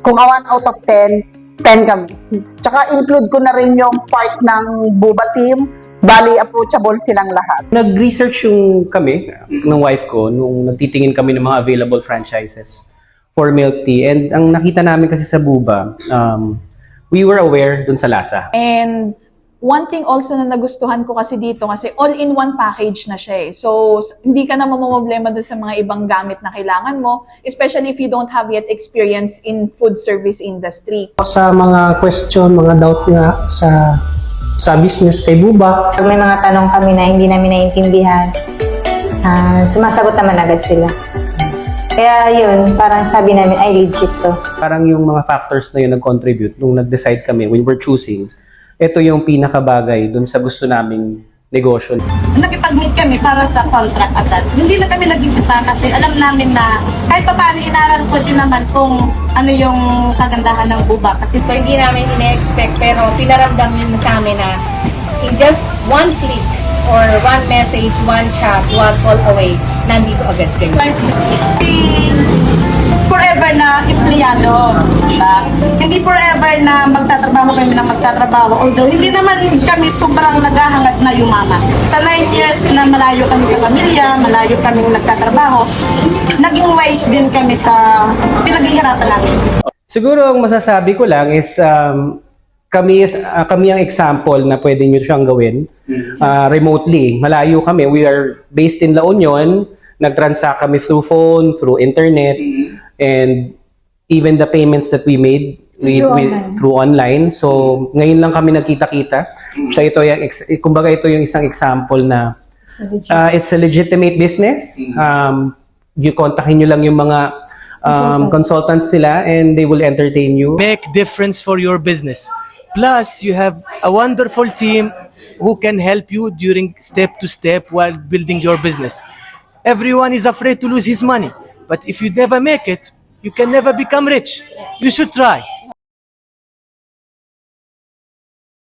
Kung 1 out of 10, 10 kami. Tsaka include ko na rin yung part ng Buba team. Bali, approachable silang lahat. Nag-research yung kami, ng wife ko, nung nagtitingin kami ng mga available franchises for milk tea. And ang nakita namin kasi sa Buba, we were aware dun sa lasa. And one thing also na nagustuhan ko kasi dito, kasi all-in-one package na siya eh. So, hindi ka na mamamblema dun sa mga ibang gamit na kailangan mo, especially if you don't have yet experience in food service industry. Sa mga question, mga doubt nga sa business kay Buba. Pag may mga tanong kami na hindi namin naiintindihan, sumasagot naman agad sila. Kaya yun, parang sabi namin, ay legit to. Parang yung mga factors na yun nag-contribute nung nag-decide kami, when we're choosing, ito yung pinakabagay dun sa gusto naming negosyo. Nakipag-meet kami para sa contract agad. Hindi na kami nag-isipan kasi alam namin na kahit pa paano inaral ko din naman kung ano yung kagandahan ng Buba. Kasi So, hindi namin ina-expect pero pinaramdam yun sa amin na in just one click or one message, one chat, one call away, nandito agad kayo. forever na empleyado, diba? Hindi forever na magtatrabaho kami na magtatrabaho. Although hindi naman kami sobrang naghahangad na yumaman. Sa 9 years na malayo kami sa pamilya, malayo kami nagtatrabaho, naging wise din kami sa pinaghihirapan namin. Siguro ang masasabi ko lang is kami ang example na pwede nyo siyang gawin remotely. Malayo kami. We are based in La Union. Nag-transact kami through phone, through internet, and even the payments that we made through online. So, ngayon lang kami nagkita-kita. So, kumbaga ito yung isang example na it's a legitimate business. Kontakin nyo lang yung mga consultants nila and they will entertain you. Make difference for your business. Plus, you have a wonderful team who can help you during step to step while building your business. Everyone is afraid to lose his money, but if you never make it, you can never become rich. You should try.